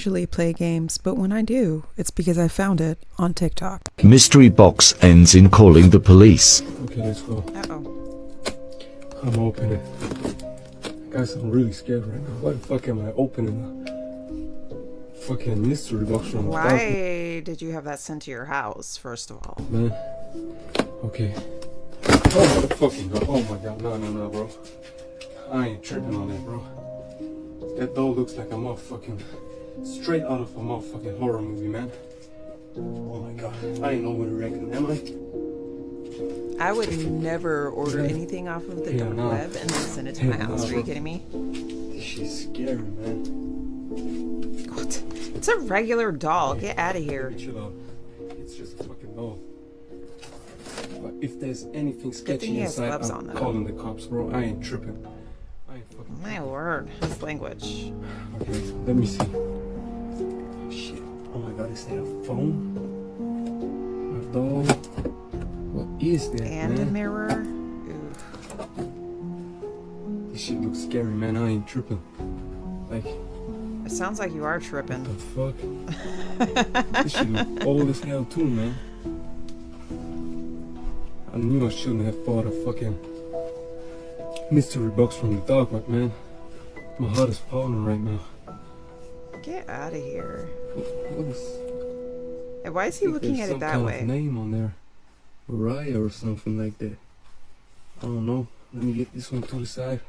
usually play games, but when I do, it's because I found it on TikTok. Mystery box ends in calling the police. Okay, let's go. Uh-oh. I'm opening. Guys, I'm really scared right now. Why the fuck am I opening a fucking mystery box from Why did you have that sent to your house, first of all? Man. Okay. Oh my fucking god. Oh my god. No, bro. I ain't tripping on that, bro. That doll looks like a motherfucking straight out of a motherfucking horror movie, man. Oh my god. I ain't over the record, am I? I would never order anything off of the dark web and then send it to my house. Are you kidding me? This shit's scary, man. What? It's a regular doll. Get out of here. Chill out. It's just a fucking doll. But if there's anything sketchy inside, I'm calling the cops, bro. I ain't tripping. I ain't fucking. My word, this language. Okay, let me see. Oh shit. Oh my god, is that a phone? A doll? What is that, And man? a mirror. Oof. This shit looks scary, man. I ain't tripping. Like, It sounds like you are tripping. what the fuck? This shit look old as hell too, man. I knew I shouldn't have bought a fucking mystery box from the dark web, man. My heart is pounding right now. Get out of here. What is? Hey, why is he looking at it that way? There's some kind of name on there, Mariah or something like that. I don't know. Let me get this one to the side.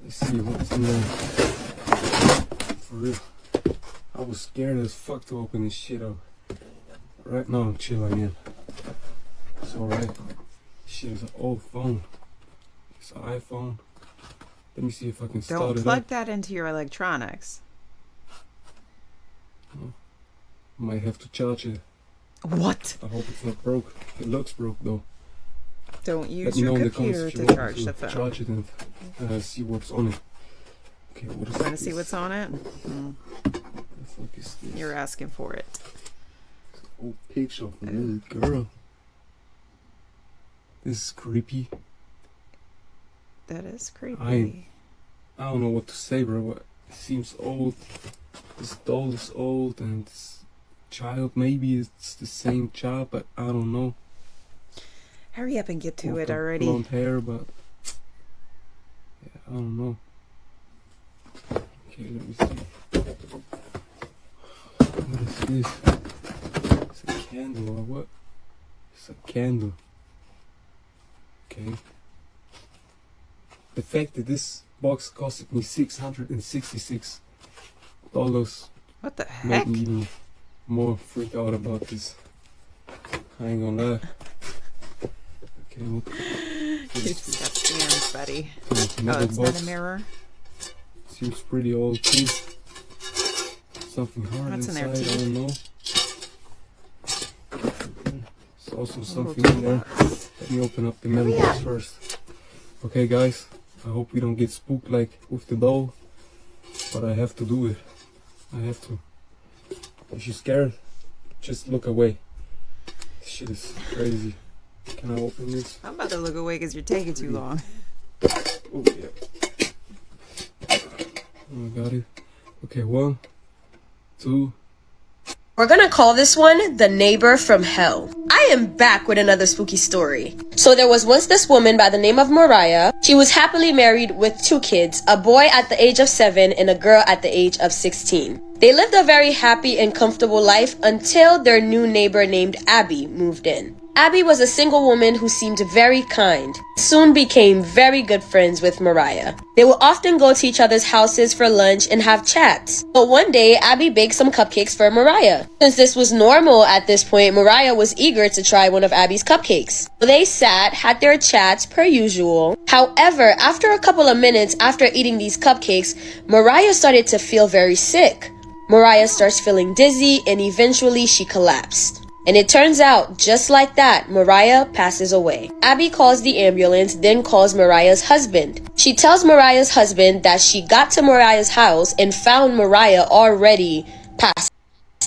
Let's see what's in there. For real, I was scared as fuck to open this shit up. Right now I'm chilling in. It's alright. This shit is an old phone. It's an iPhone. Let me see if I can start it up. Don't plug that into your electronics. Might have to charge it. What? I hope it's not broke. It looks broke though. Don't Let use me know your in the comments computer if you to want charge me the to phone. charge it and see what's on it. Okay, what is Want to see this? what's on it? What the fuck is this? You're asking for it. Old picture of a little girl. This is creepy. That is creepy. I don't know what to say, bro. It seems old. This doll is old, and this child, maybe it's the same child, but I don't know. Hurry up and get to it Got already. blonde hair, but yeah, I don't know. Okay, let me see. What is this? It's a candle or what? It's a candle. Okay. The fact that this box costed me $666 What the made heck? me even more freaked out about this. I ain't gonna lie. Okay, what You just got scammed, buddy. Oh, metal it's box. not a mirror. Seems pretty old too. Something hard What's in inside, there, I too? don't know. There's also something in there. Let me open up the metal box first. Okay guys, I hope we don't get spooked like with the doll, but I have to do it. I have to. If you're scared, just look away. This shit is crazy. Can I open this? I'm about to look away because you're taking too long. Oh yeah. Oh, I got it. Okay, 1, 2. We're gonna call this one The Neighbor from Hell. I am back with another spooky story. So there was once this woman by the name of Mariah. She was happily married with 2 kids, a boy at the age of 7 and a girl at the age of 16. They lived a very happy and comfortable life until their new neighbor named Abby moved in. Abby was a single woman who seemed very kind, soon became very good friends with Mariah. They would often go to each other's houses for lunch and have chats. But one day, Abby baked some cupcakes for Mariah. Since this was normal at this point, Mariah was eager to try one of Abby's cupcakes. They sat, had their chats per usual. However, after a couple of minutes after eating these cupcakes, Mariah started to feel very sick. Mariah starts feeling dizzy and eventually she collapsed. And it turns out, just like that, Mariah passes away. Abby calls the ambulance, then calls Mariah's husband. She tells Mariah's husband that she got to Mariah's house and found Mariah already passed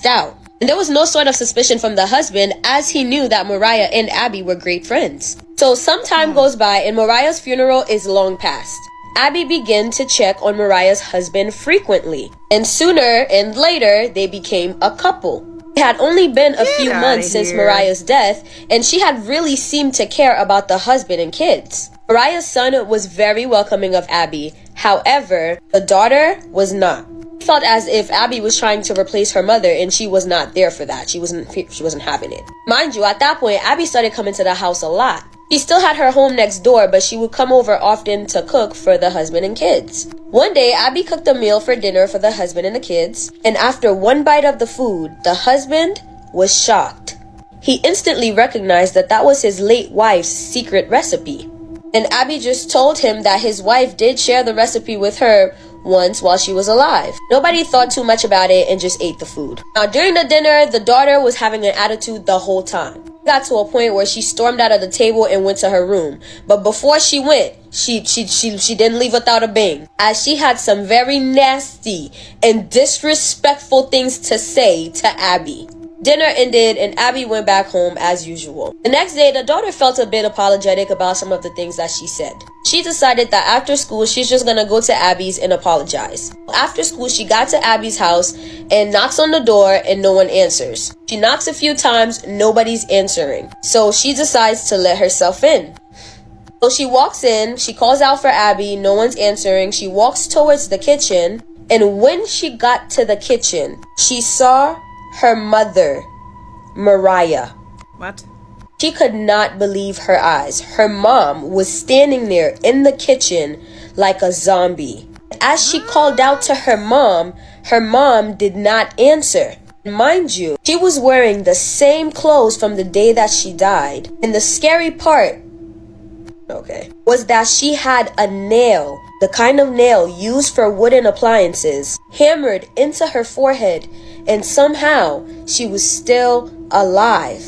out. And there was no sort of suspicion from the husband, as he knew that Mariah and Abby were great friends. So some time goes by and Mariah's funeral is long past. Abby began to check on Mariah's husband frequently, and sooner and later they became a couple. It had only been a few months since Mariah's death, and she had really seemed to care about the husband and kids. Mariah's son was very welcoming of Abby. However, the daughter was not. It felt as if Abby was trying to replace her mother, and she was not there for that. She wasn't having it. Mind you, at that point, Abby started coming to the house a lot. She still had her home next door, but she would come over often to cook for the husband and kids. One day, Abby cooked a meal for dinner for the husband and the kids, and after one bite of the food, the husband was shocked. He instantly recognized that that was his late wife's secret recipe. And Abby just told him that his wife did share the recipe with her once while she was alive. Nobody thought too much about it and just ate the food. Now, during the dinner, the daughter was having an attitude the whole time. It got to a point where she stormed out of the table and went to her room. But before she went, she didn't leave without a bang, as she had some very nasty and disrespectful things to say to Abby. Dinner ended and Abby went back home as usual. The next day, the daughter felt a bit apologetic about some of the things that she said. She decided that after school, she's just gonna go to Abby's and apologize. After school, she got to Abby's house and knocks on the door and no one answers. She knocks a few times, nobody's answering. So she decides to let herself in. So she walks in, she calls out for Abby, no one's answering. She walks towards the kitchen, and when she got to the kitchen, she saw her mother, Mariah. What? She could not believe her eyes. Her mom was standing there in the kitchen like a zombie. As she called out to her mom did not answer. Mind you, she was wearing the same clothes from the day that she died. And the scary part, was that she had a nail, the kind of nail used for wooden appliances, hammered into her forehead, and somehow she was still alive.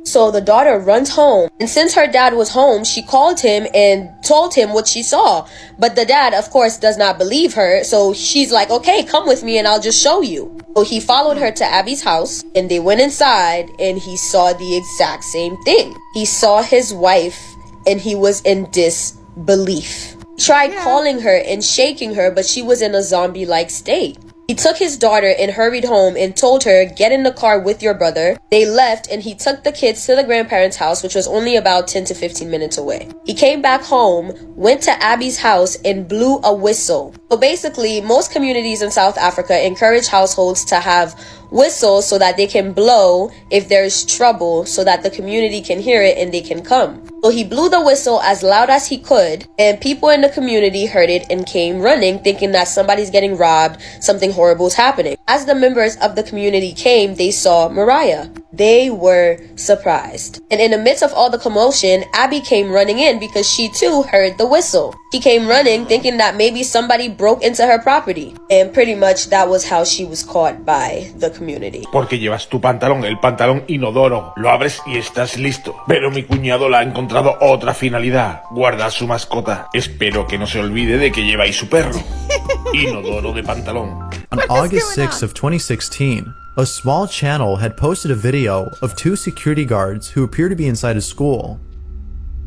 So the daughter runs home, and since her dad was home, she called him and told him what she saw. But the dad, of course, does not believe her, so she's like, okay, come with me and I'll just show you. So he followed her to Abby's house, and they went inside, and he saw the exact same thing. He saw his wife, and he was in disbelief. He tried calling her and shaking her, but she was in a zombie-like state. He took his daughter and hurried home and told her, get in the car with your brother. They left, and he took the kids to the grandparents' house, which was only about 10 to 15 minutes away. He came back home, went to Abby's house, and blew a whistle. So basically, most communities in South Africa encourage households to have whistles so that they can blow if there's trouble, so that the community can hear it and they can come. So he blew the whistle as loud as he could, and people in the community heard it and came running, thinking that somebody's getting robbed, something horrible is happening. As the members of the community came, they saw Mariah. They were surprised. And in the midst of all the commotion, Abby came running in because she too heard the whistle. She came running thinking that maybe somebody broke into her property. And pretty much that was how she was caught by the community. Porque llevas tu pantalón, el pantalón inodoro. Lo abres y estás listo. Pero mi cuñado le ha encontrado otra finalidad. Guarda a su mascota. Espero que no se olvide de que lleva ahí su perro. Inodoro de pantalón. On August 6th of 2016, a small channel had posted a video of two security guards who appear to be inside a school.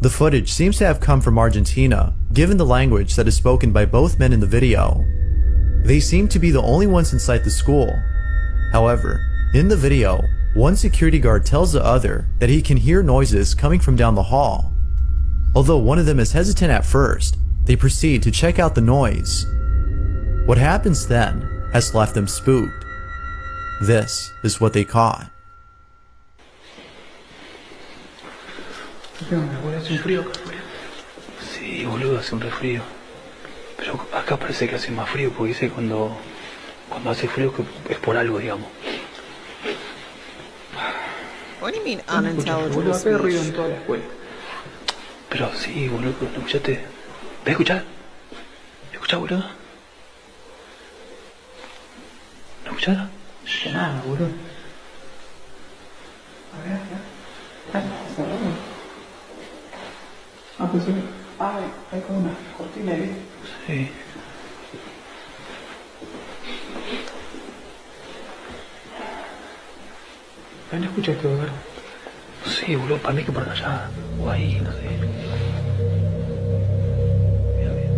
The footage seems to have come from Argentina, given the language that is spoken by both men in the video. They seem to be the only ones inside the school. However, in the video, one security guard tells the other that he can hear noises coming from down the hall. Although one of them is hesitant at first, they proceed to check out the noise. What happens then has left them spooked. This is what they caught. ¿Qué onda, boludo? ¿Hace un frío acá afuera? Sí, boludo, hace un refrío. Pero acá parece que hace más frío, porque dice cuando hace frío que es por algo, digamos. What do you mean Boludo, unintelligible acá hay ruido en speech? toda la escuela. Pero sí, boludo, ¿no escuchaste? ¿Ves a escuchar? ¿Escuchás, boludo? ¿No escuchás? No, nada, boludo. A ver, está cerrado. Ah, pues hay como una cortina ahí. Sí. ¿No escuchaste, boludo? Sí, boludo, para mí que por allá. O ahí, no sé. Mira bien.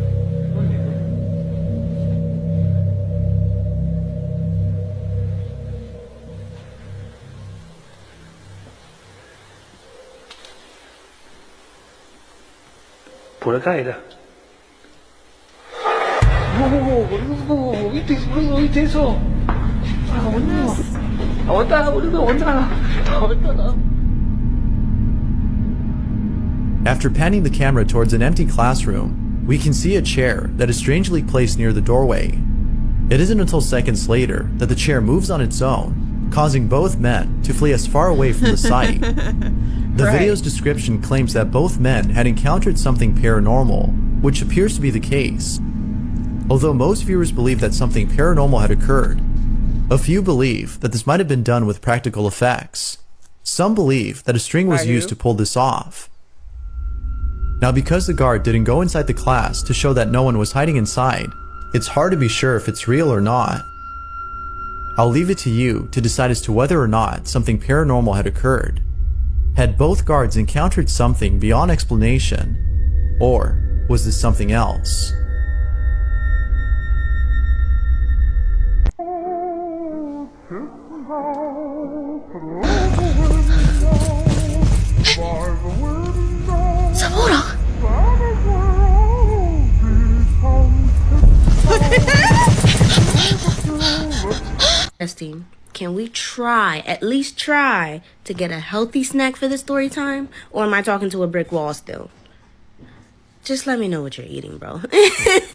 por acá era. No, boludo, ¿viste, boludo? ¿Viste eso? Ah, boludo. Aguantá, boludo, aguantá. Aguantá. After panning the camera towards an empty classroom, we can see a chair that is strangely placed near the doorway. It isn't until seconds later that the chair moves on its own, causing both men to flee as far away from the site. The Right. video's description claims that both men had encountered something paranormal, which appears to be the case. Although most viewers believe that something paranormal had occurred, a few believe that this might have been done with practical effects. Some believe that a string was used to pull this off. Now, because the guard didn't go inside the class to show that no one was hiding inside, it's hard to be sure if it's real or not. I'll leave it to you to decide as to whether or not something paranormal had occurred. Had both guards encountered something beyond explanation, or was this something else? Justine, can we try, at least try, to get a healthy snack for this story time? Or am I talking to a brick wall still? Just let me know what you're eating, bro.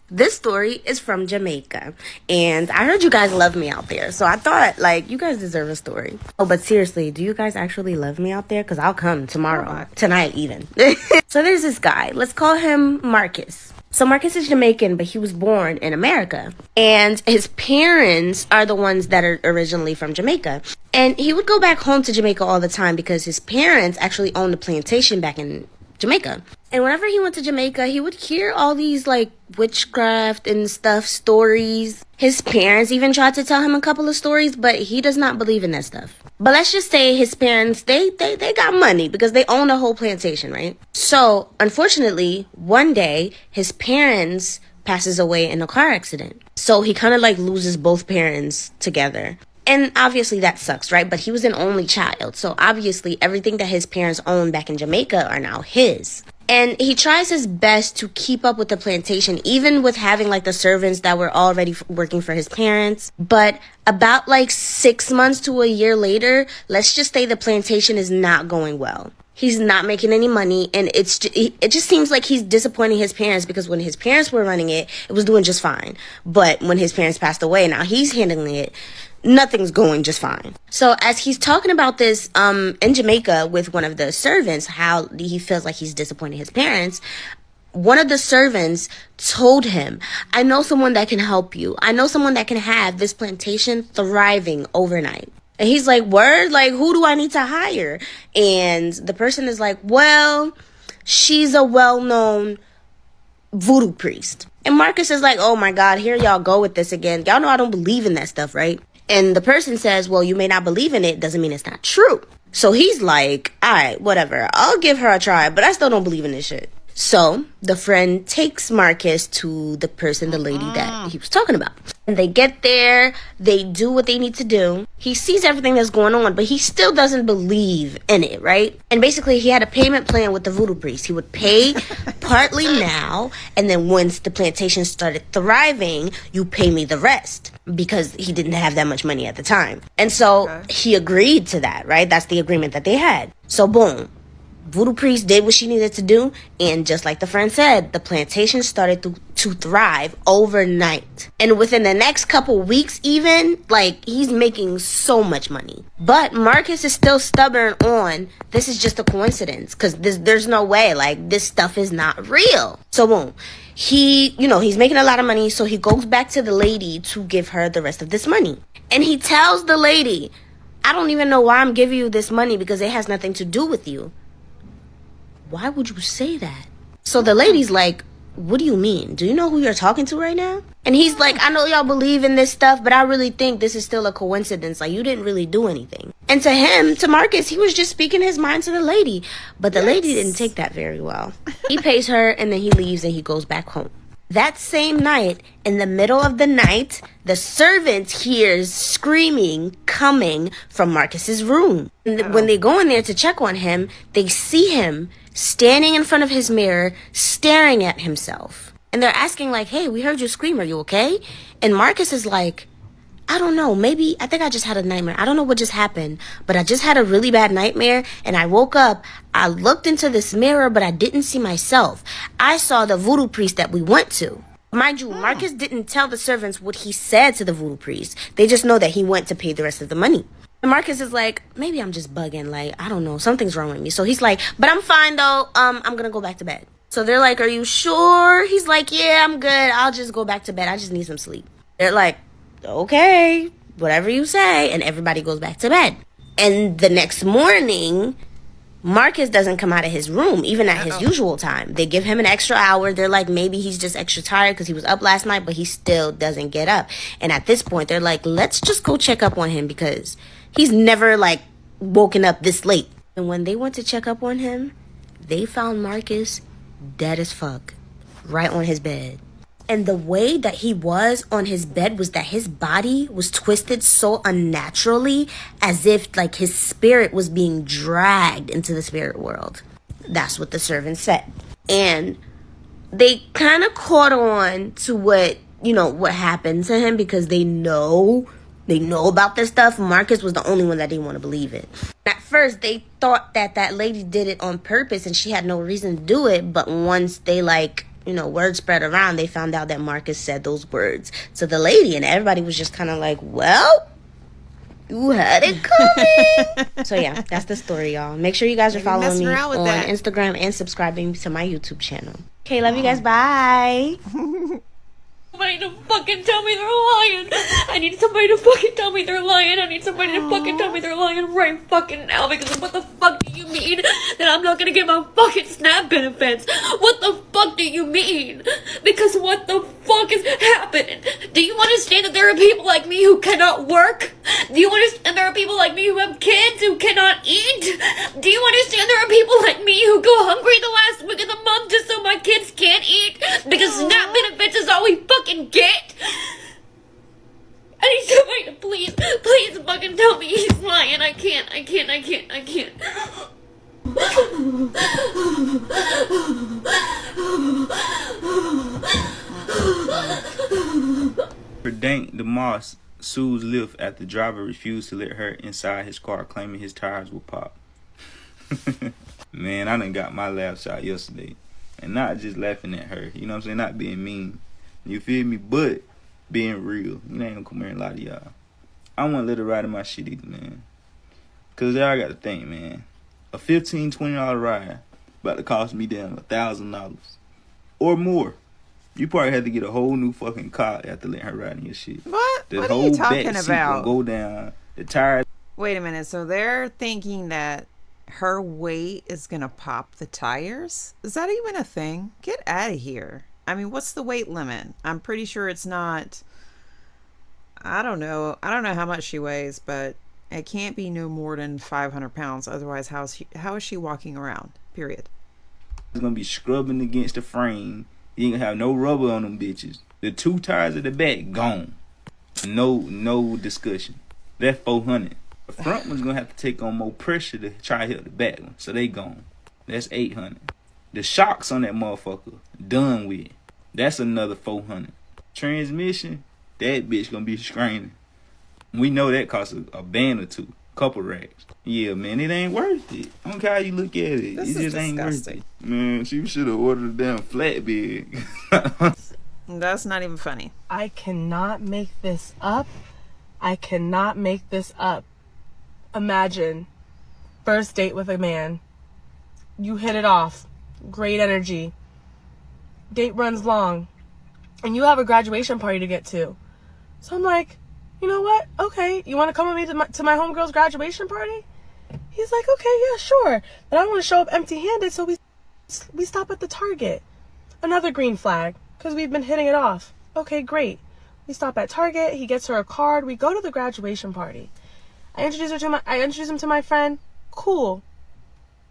This story is from Jamaica. And I heard you guys love me out there. So I thought, like, you guys deserve a story. Oh, but seriously, do you guys actually love me out there? Because I'll come tomorrow. Tonight, even. So there's this guy. Let's call him Marcus. So Marcus is Jamaican, but he was born in America. And his parents are the ones that are originally from Jamaica. And he would go back home to Jamaica all the time because his parents actually owned a plantation back in Jamaica. And whenever he went to Jamaica, he would hear all these like witchcraft and stuff stories. His parents even tried to tell him a couple of stories, but he does not believe in that stuff. But let's just say his parents, they got money because they own a whole plantation, right? So unfortunately, one day his parents passes away in a car accident. So he kind of like loses both parents together. And obviously that sucks, right? But he was an only child. So obviously everything that his parents owned back in Jamaica are now his. And he tries his best to keep up with the plantation, even with having like the servants that were already working for his parents. But about like 6 months to a year later, let's just say the plantation is not going well. He's not making any money, and it just seems like he's disappointing his parents because when his parents were running it, it was doing just fine. But when his parents passed away, now he's handling it, nothing's going just fine. So as he's talking about this in Jamaica with one of the servants, how he feels like he's disappointing his parents, one of the servants told him, I know someone that can help you. I know someone that can have this plantation thriving overnight. And he's like, word? Like, who do I need to hire? And the person is like, well, she's a well-known voodoo priest. And Marcus is like, oh my God, here y'all go with this again. Y'all know I don't believe in that stuff, right? And the person says, well, you may not believe in it. Doesn't mean it's not true. So he's like, all right, whatever. I'll give her a try, but I still don't believe in this shit. So the friend takes Marcus to the person, the lady that he was talking about. And they get there, they do what they need to do. He sees everything that's going on, but he still doesn't believe in it, right? And basically he had a payment plan with the voodoo priest. He would pay partly now, and then once the plantation started thriving, you pay me the rest. Because he didn't have that much money at the time. And so he agreed to that, right? That's the agreement that they had. So boom. Voodoo priest did what she needed to do, and just like the friend said, the plantation started to thrive overnight. And within the next couple weeks even, like, he's making so much money. But Marcus is still stubborn on, this is just a coincidence, because there's no way, like, this stuff is not real. So boom, he's making a lot of money, so he goes back to the lady to give her the rest of this money. And he tells the lady, I don't even know why I'm giving you this money because it has nothing to do with you. Why would you say that? So the lady's like, what do you mean? Do you know who you're talking to right now? And he's like, I know y'all believe in this stuff, but I really think this is still a coincidence. Like, you didn't really do anything. And to Marcus, he was just speaking his mind to the lady. But the lady didn't take that very well. He pays her, and then he leaves, and he goes back home. That same night, in the middle of the night, the servant hears screaming coming from Marcus's room. And when they go in there to check on him, they see him standing in front of his mirror, staring at himself. And they're asking like, hey, we heard you scream. Are you okay? And Marcus is like, I don't know. Maybe, I think I just had a nightmare. I don't know what just happened, but I just had a really bad nightmare. And I woke up, I looked into this mirror, but I didn't see myself. I saw the voodoo priest that we went to. Mind you, Marcus didn't tell the servants what he said to the voodoo priest. They just know that he went to pay the rest of the money. And Marcus is like, maybe I'm just bugging. Like, I don't know. Something's wrong with me. So he's like, but I'm fine though. I'm going to go back to bed. So they're like, are you sure? He's like, yeah, I'm good. I'll just go back to bed. I just need some sleep. They're like, okay, whatever you say. And everybody goes back to bed. And the next morning, Marcus doesn't come out of his room, even at his usual time. They give him an extra hour. They're like, maybe he's just extra tired because he was up last night, but he still doesn't get up. And at this point, they're like, let's just go check up on him because he's never, like, woken up this late. And when they went to check up on him, they found Marcus dead as fuck, right on his bed. And the way that he was on his bed was that his body was twisted so unnaturally, as if like his spirit was being dragged into the spirit world. That's what the servants said. And they kind of caught on to what happened to him because they know about this stuff. Marcus was the only one that didn't want to believe it. At first, they thought that lady did it on purpose and she had no reason to do it. But once they word spread around, they found out that Marcus said those words to the lady, and everybody was just kind of like, well, you had it coming. So yeah, that's the story, y'all. Make sure you guys are following me on Instagram and subscribing to my YouTube channel. Okay, love you guys. Bye. Somebody to fucking tell me they're lying. I need somebody to fucking tell me they're lying. I need somebody to fucking tell me they're lying right fucking now, because what the fuck do you mean that I'm not gonna get my fucking SNAP benefits? What the fuck do you mean? Because what the fuck is happening? Do you understand that there are people like me who cannot work? Do you understand there are people like me who have kids who cannot eat? Do you understand there are people like me who go hungry the last week of the month just so my kids can't eat? Because SNAP benefits is all we fucking get. I need somebody to please fucking tell me he's lying. I can't. Verdank DeMoss sues Lyft after driver refused to let her inside his car, claiming his tires will pop. Man, I done got my laugh shot yesterday. And not just laughing at her, you know what I'm saying? Not being mean. You feel me? But being real. You ain't gonna come here and lie to y'all. I won't let her ride in my shit either, man. Cause y'all gotta think, man. A $15, $20 ride about to cost me damn $1,000 or more. You probably had to get a whole new fucking car after letting her ride in your shit. What? The what whole are you talking back seat about? gonna go down. The tires. Wait a minute. So they're thinking that her weight is gonna pop the tires? Is that even a thing? Get out of here. I mean, what's the weight limit? I'm pretty sure it's not. I don't know how much she weighs, but it can't be no more than 500 pounds. Otherwise, how is she walking around? Period. It's gonna be scrubbing against the frame. You ain't gonna have no rubber on them bitches. The two tires at the back gone. No discussion. That's 400. The front one's gonna have to take on more pressure to try to hit the back one, so they gone. That's 800. The shocks on that motherfucker done with. That's another 400. Transmission, that bitch gonna be screaming. We know that costs a band or two, couple racks. Yeah, man, it ain't worth it. I don't care how you look at it. This it just is ain't worth disgusting. it. Man, she should have ordered a damn flatbed. That's not even funny. I cannot make this up. I cannot make this up. Imagine, first date with a man. You hit it off. Great energy. Date runs long. And you have a graduation party to get to. So I'm like, you know what? Okay, you want to come with me to my homegirl's graduation party? He's like, okay, yeah, sure. But I don't want to show up empty-handed, so we stop at the Target. Another green flag, because we've been hitting it off. Okay, great. We stop at Target. He gets her a card. We go to the graduation party. I introduce him to my friend. Cool.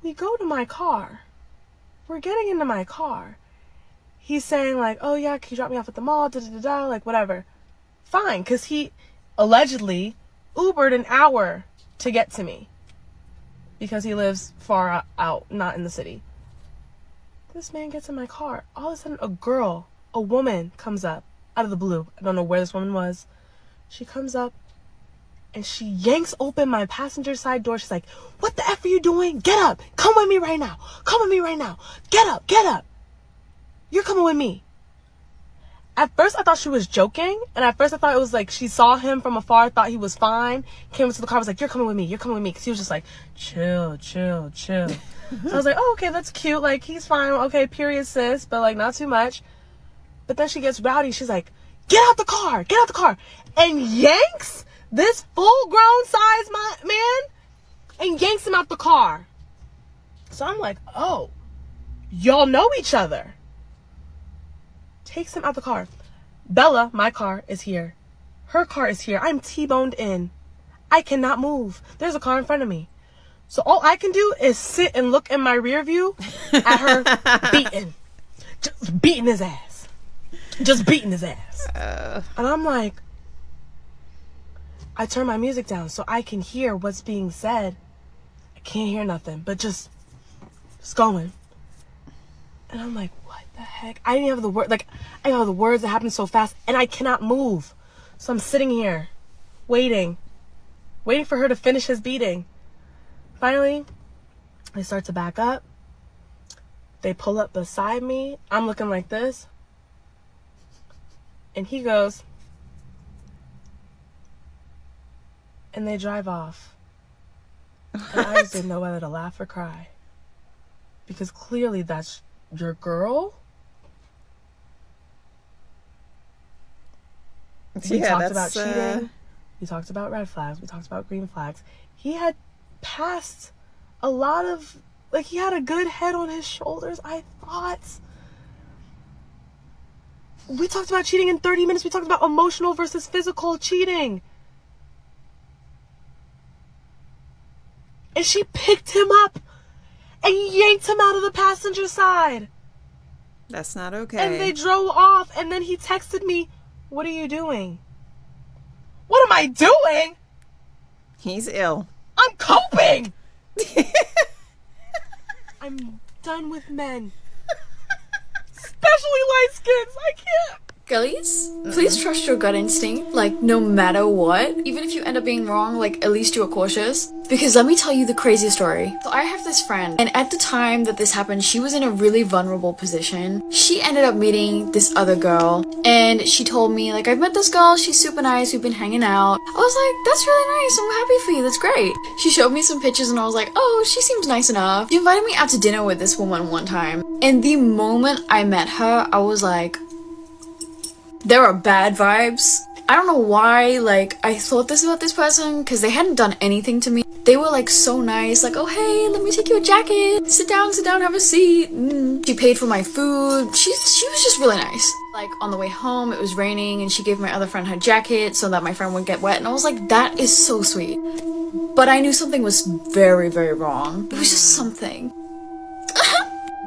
We go to my car. We're getting into my car. He's saying like, oh yeah, can you drop me off at the mall? Da-da-da-da, like whatever. Fine, because he allegedly Ubered an hour to get to me. Because he lives far out, not in the city. This man gets in my car. All of a sudden, a woman comes up out of the blue. I don't know where this woman was. She comes up and she yanks open my passenger side door. She's like, what the F are you doing? Get up. Come with me right now. Come with me right now. Get up. Get up. You're coming with me. At first, I thought she was joking. And at first, I thought it was like she saw him from afar, thought he was fine. Came into the car, was like, you're coming with me. You're coming with me. Because he was just like, chill, chill, chill. So I was like, oh, okay, that's cute. Like, he's fine. Okay, period, sis. But, like, not too much. But then she gets rowdy. She's like, get out the car. Get out the car. And yanks this full-grown size man and yanks him out the car. So I'm like, oh, y'all know each other. Takes him out the car. Bella, my car, is here. Her car is here. I'm T-boned in. I cannot move. There's a car in front of me. So all I can do is sit and look in my rear view at her beating. Just beating his ass. Just beating his ass. And I'm like, I turn my music down so I can hear what's being said. I can't hear nothing, but just going. And I'm like, what the heck? I didn't have the word. Like, I know the words that happen so fast, and I cannot move. So I'm sitting here, waiting for her to finish his beating. Finally, they start to back up. They pull up beside me. I'm looking like this. And he goes. And they drive off. And I just didn't know whether to laugh or cry. Because clearly that's your girl. We talked about cheating. We talked about red flags. We talked about green flags. He had passed a lot of, like, he had a good head on his shoulders, I thought. We talked about cheating in 30 minutes. We talked about emotional versus physical cheating. And she picked him up and yanked him out of the passenger side. That's not okay. And they drove off, and then he texted me, what are you doing? What am I doing? He's ill. I'm coping. I'm done with men. Especially light skins. I can't. Girlies, please trust your gut instinct, like, no matter what. Even if you end up being wrong, like, at least you are cautious. Because let me tell you the crazy story. So I have this friend, and at the time that this happened, she was in a really vulnerable position. She ended up meeting this other girl, and she told me, like, I've met this girl, she's super nice, we've been hanging out. I was like, that's really nice, I'm happy for you, that's great. She showed me some pictures, and I was like, oh, she seems nice enough. She invited me out to dinner with this woman one time, and the moment I met her, I was like, there are bad vibes. I don't know why, like, I thought this about this person, because they hadn't done anything to me. They were, like, so nice, like, oh, hey, let me take you a jacket. Sit down, have a seat. She paid for my food. She was just really nice. Like, on the way home, it was raining, and she gave my other friend her jacket so that my friend wouldn't get wet, and I was like, that is so sweet. But I knew something was very, very wrong. It was just something.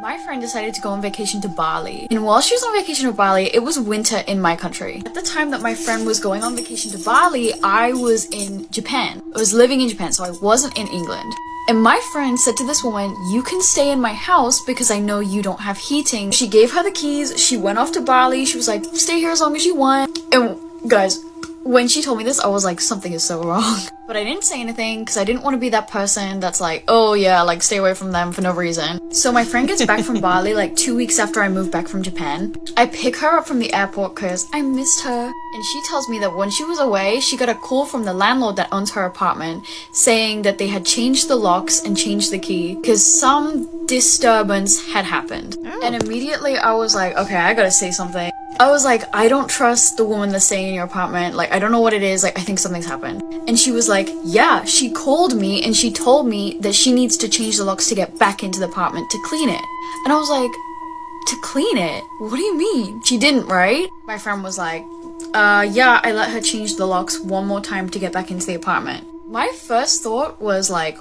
My friend decided to go on vacation to Bali. And while she was on vacation to Bali, it was winter in my country. At the time that my friend was going on vacation to Bali, I was in Japan. I was living in Japan, so I wasn't in England. And my friend said to this woman, you can stay in my house because I know you don't have heating. She gave her the keys, she went off to Bali, she was like, stay here as long as you want. And guys, when she told me this, I was like, something is so wrong. But I didn't say anything because I didn't want to be that person that's like, oh yeah, like stay away from them for no reason. So my friend gets back from Bali like 2 weeks after I moved back from Japan. I pick her up from the airport because I missed her. And she tells me that when she was away, she got a call from the landlord that owns her apartment saying that they had changed the locks and changed the key because some disturbance had happened. Oh. And immediately I was like, okay, I gotta say something. I was like, I don't trust the woman that's staying in your apartment. Like, I don't know what it is. Like, I think something's happened. And she was like, yeah, she called me and she told me that she needs to change the locks to get back into the apartment to clean it. And I was like, to clean it? What do you mean? She didn't, right? My friend was like, yeah, I let her change the locks one more time to get back into the apartment. My first thought was like,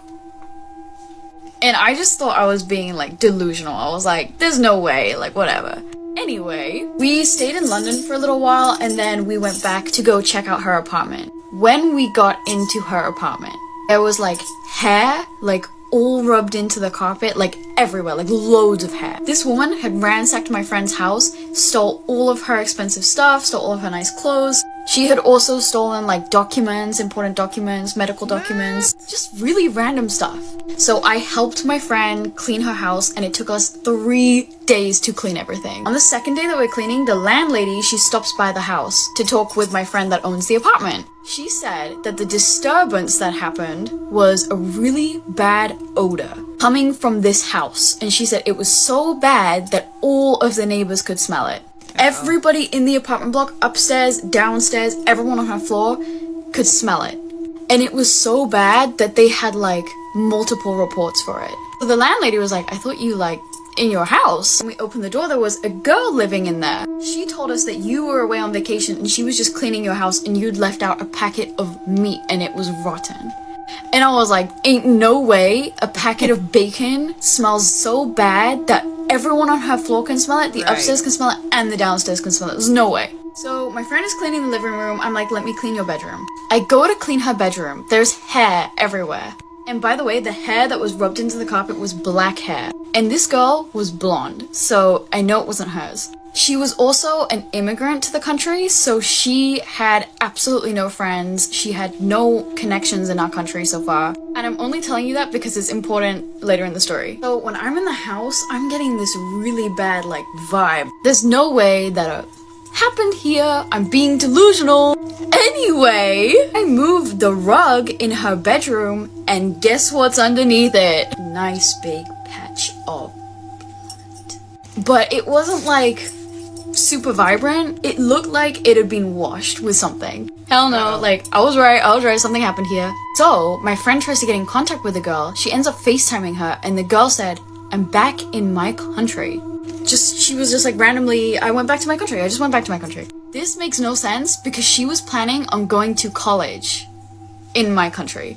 and I just thought I was being like delusional. I was like, there's no way, like whatever. Anyway, we stayed in London for a little while and then we went back to go check out her apartment. When we got into her apartment, there was like hair like all rubbed into the carpet, like everywhere, like loads of hair. This woman had ransacked my friend's house, stole all of her expensive stuff, stole all of her nice clothes. She had also stolen like documents, important documents, medical documents, just really random stuff. So I helped my friend clean her house, and it took us 3 days to clean everything. On the second day that we're cleaning, the landlady, she stops by the house to talk with my friend that owns the apartment. She said that the disturbance that happened was a really bad odor coming from this house. And she said it was so bad that all of the neighbors could smell it. Everybody in the apartment block, upstairs, downstairs, everyone on her floor could smell it. And it was so bad that they had like multiple reports for it. So the landlady was like, I thought you like in your house. When we opened the door, there was a girl living in there. She told us that you were away on vacation and she was just cleaning your house and you'd left out a packet of meat and it was rotten. And I was like, ain't no way a packet of bacon smells so bad that everyone on her floor can smell it, the upstairs can smell it, and the downstairs can smell it. There's no way. So my friend is cleaning the living room. I'm like, let me clean your bedroom. I go to clean her bedroom. There's hair everywhere. And by the way, the hair that was rubbed into the carpet was black hair. And this girl was blonde, so I know it wasn't hers. She was also an immigrant to the country, so she had absolutely no friends. She had no connections in our country so far. And I'm only telling you that because it's important later in the story. So when I'm in the house, I'm getting this really bad, like, vibe. There's no way that happened here. I'm being delusional. Anyway, I moved the rug in her bedroom, and guess what's underneath it? Nice big patch of blood. But it wasn't like super vibrant. It looked like it had been washed with something. Hell no, like, I was right, something happened here. So, my friend tries to get in contact with the girl. She ends up FaceTiming her, and the girl said, I'm back in my country. She was just like randomly, I went back to my country. I just went back to my country. This makes no sense because she was planning on going to college in my country.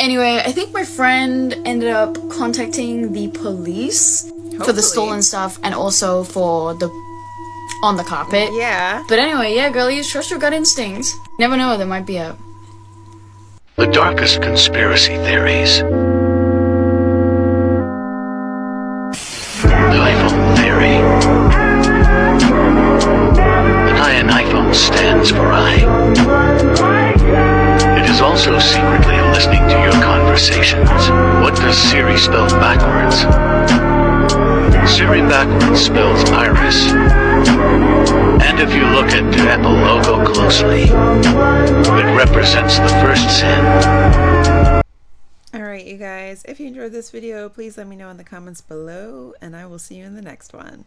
Anyway, I think my friend ended up contacting the police for the stolen stuff and also for the on the carpet. Yeah. But anyway, yeah, girlies, trust your gut instincts. Never know, there might be a... The darkest conspiracy theories. The iPhone theory. An iPhone stands for I. It is also secretly listening to your conversations. What does Siri spell backwards? Siri backwards spells iris. And if you look at the Apple logo closely, it represents the first sin. Alright, you guys, if you enjoyed this video, please let me know in the comments below, and I will see you in the next one.